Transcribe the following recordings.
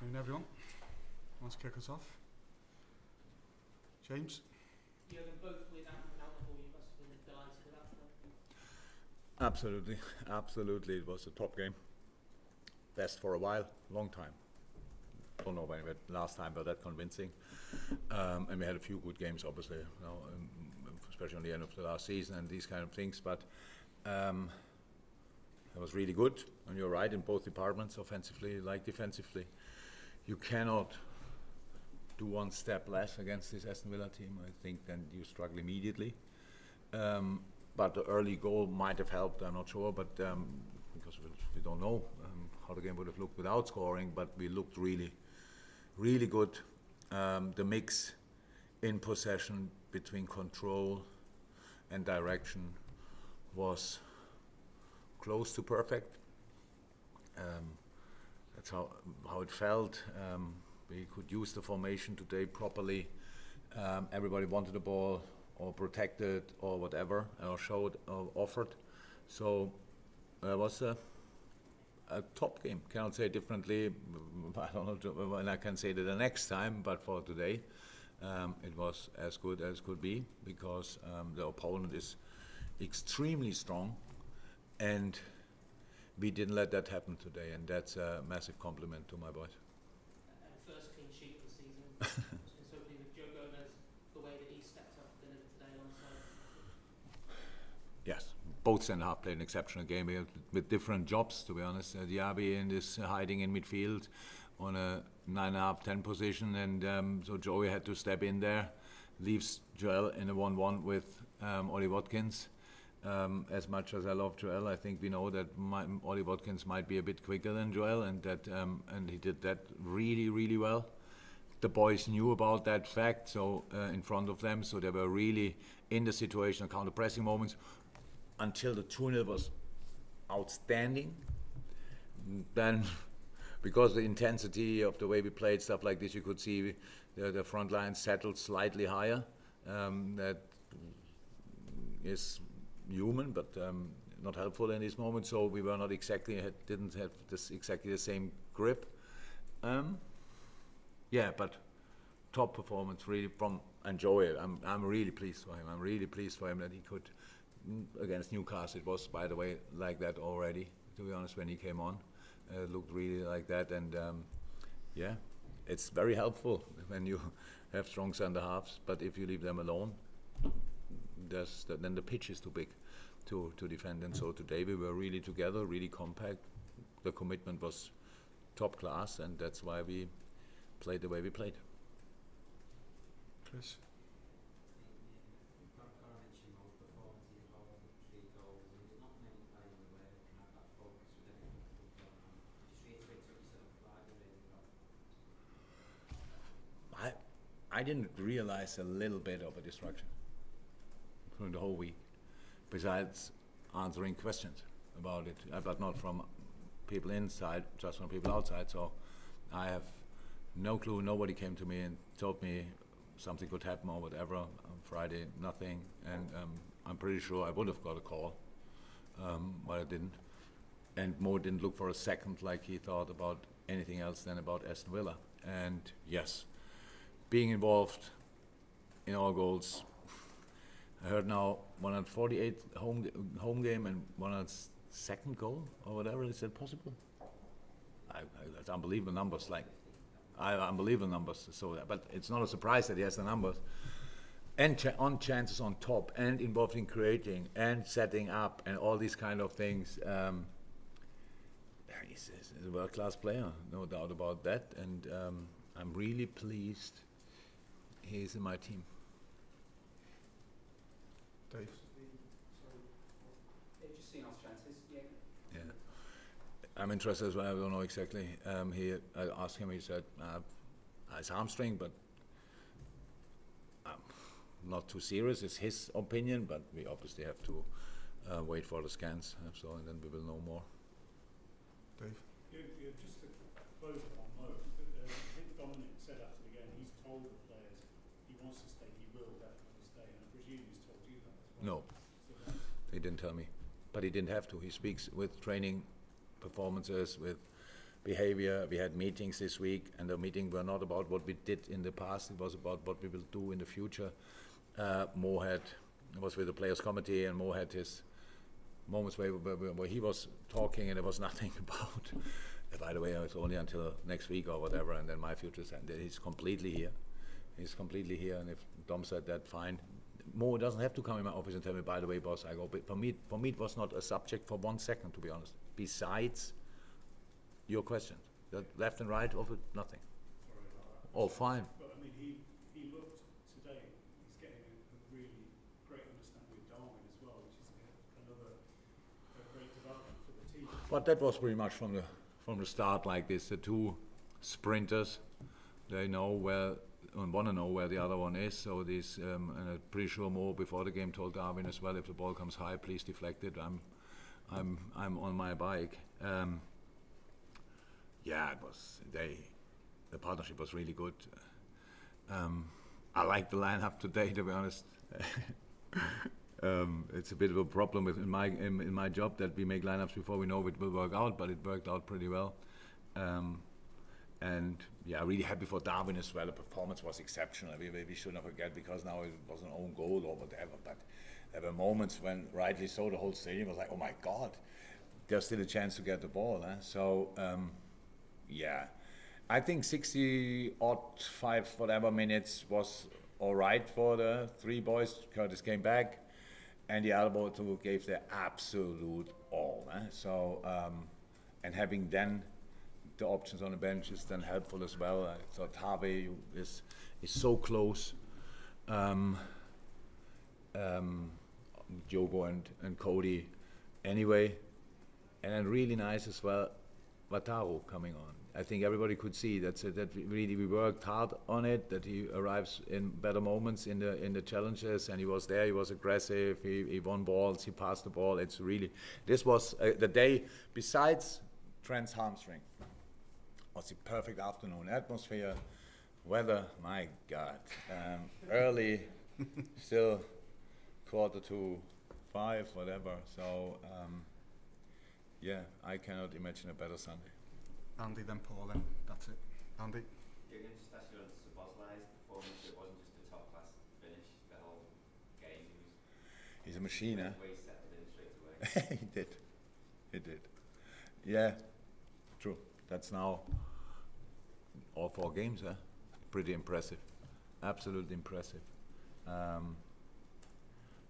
Afternoon, everyone. Who wants to kick us off? James? Jurgen, both with and without the ball, you must have been delighted about that. Absolutely, absolutely. It was a top game. Best for a while, long time. Don't know when we had last time, but that convincing. And we had a few good games, obviously, you know, especially on the end of the last season and these kind of things. But it was really good. And you're right in both departments, offensively like defensively. You cannot do one step less against this Aston Villa team. I think then you struggle immediately. But the early goal might have helped, I'm not sure, but because we don't know how the game would have looked without scoring, but we looked really, really good. The mix in possession between control and direction was close to perfect. That's how it felt. We could use the formation today properly. Everybody wanted the ball or protected or whatever, or showed or offered. So it was a top game. Cannot say it differently. I don't know when I can say that the next time, but for today, it was as good as could be because the opponent is extremely strong, and we didn't let that happen today, and that's a massive compliment to my boys. First clean sheet of the season. So with Joe Gomez, the way that he stepped up and delivered today alongside. Yes, both centre-half played an exceptional game with different jobs, to be honest. Diaby is hiding in midfield on a 9.5, 10 position, and so Joey had to step in there, leaves Joel in a 1-1 with Ollie Watkins. As much as I love Joel, I think we know that Ollie Watkins might be a bit quicker than Joel, and that and he did that really, really well. The boys knew about that fact, so in front of them, so they were really in the situation, counter-pressing moments, until the 2-0 was outstanding. Then, because the intensity of the way we played, stuff like this, you could see the front line settled slightly higher. That is human, but not helpful in this moment. So we were not exactly, didn't have this exactly the same grip. Yeah, but top performance really from Joey. I'm really pleased for him. I'm really pleased for him that he could, against Newcastle, it was, by the way, like that already, to be honest, when he came on. It looked really like that, and yeah, it's very helpful when you have strong centre halves, but if you leave them alone, then the pitch is too big to defend. And so today we were really together, really compact. The commitment was top class, and that's why we played the way we played. Chris? I didn't realize a little bit of a distraction during the whole week, besides answering questions about it, but not from people inside, just from people outside. So I have no clue. Nobody came to me and told me something could happen or whatever. On Friday, nothing, and I'm pretty sure I would have got a call, but I didn't. And Mo didn't look for a second like he thought about anything else than about Aston Villa. And yes, being involved in all goals. I heard now 148 home game and 102nd goal or whatever. Is that possible? That's unbelievable numbers. Unbelievable numbers. So, but it's not a surprise that he has the numbers. And on chances on top, and involved in creating and setting up and all these kind of things. He's a world-class player, no doubt about that. And I'm really pleased he's in my team. Dave? Just seeing our chances, yeah. I'm interested as well. I don't know exactly. I asked him. He said it's hamstring, but not too serious. It's his opinion, but we obviously have to wait for the scans. So, and then we will know more. Dave? Just to close on Mo, I think Dominic said after the game he's told the players he wants to stay, he will definitely stay, and I presume he's told you that as well. No, he didn't tell me, but he didn't have to. He speaks with training performances, with behavior. We had meetings this week, and the meeting were not about what we did in the past. It was about what we will do in the future. Mo was with the players' committee, and Mo had his moments where he was talking, and there was nothing about. By the way, it's only until next week or whatever, and then my future's ended. He's completely here. He's completely here, and if Dom said that, fine. Mo doesn't have to come in my office and tell me, by the way, boss, I go. But for me, it was not a subject for 1 second, to be honest. Besides your questions, that left and right of it, nothing. Sorry about that. Oh, fine. But I mean, he looked today, he's getting a really great understanding of Darwin as well, which is another great development for the team. But that was pretty much from the start like this. The two sprinters, they know where and want to know where the other one is. So this, and I'm pretty sure Mo before the game told Darwin as well, if the ball comes high, please deflect it. I'm on my bike. Yeah, it was. The partnership was really good. I like the lineup today, to be honest. It's a bit of a problem in my job that we make lineups before we know it will work out, but it worked out pretty well. And yeah, really happy for Darwin as well. The performance was exceptional. We should not forget, because now it was an own goal or whatever, but there were moments when, rightly so, the whole stadium was like, oh my God, there's still a chance to get the ball. So yeah, I think 5 whatever minutes was all right for the 3 boys. Curtis came back, and the other 2 gave their absolute all. So and having then the options on the bench is then helpful as well. I thought Harvey is so close. Diogo and Cody anyway, and then really nice as well, Wataru coming on. I think everybody could see that we worked hard on it, that he arrives in better moments in the challenges, and he was there, he was aggressive, he won balls, he passed the ball. It's really, this was the day, besides Trent's hamstring, was the perfect afternoon. Atmosphere, weather, my God. Early, still 4:45, whatever. So yeah, I cannot imagine a better Sunday. Andy, then Paul, then that's it. Andy? Jurgen, just ask you on Szoboszlai's performance. It wasn't just a top class finish, the whole game. He's a machine, eh? He settled in straight away. He did. Yeah, true. That's now all 4 games, eh? Pretty impressive. Absolutely impressive.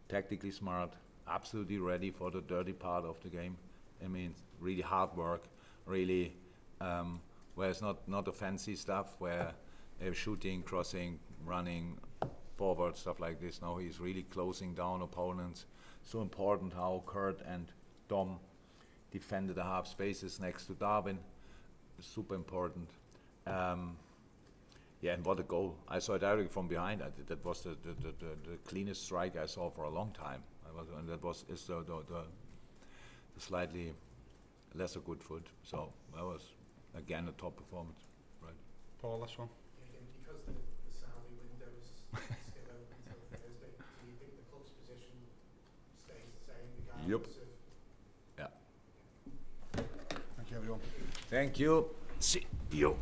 Tactically smart, absolutely ready for the dirty part of the game. I mean, really hard work, really, where it's not the fancy stuff where they're shooting, crossing, running, forward, stuff like this. Now he's really closing down opponents. So important how Kurt and Dom defended the half spaces next to Darwin. Super important. Yeah, and what a goal. I saw it directly from behind. That was the cleanest strike I saw for a long time. And that was the slightly lesser good foot. So that was, again, a top performance. Right. Paul, this one? Because the Saudi window is still open until Thursday, do you think the club's position stays the same regardless of... Yeah. Thank you, everyone. Thank you. See you.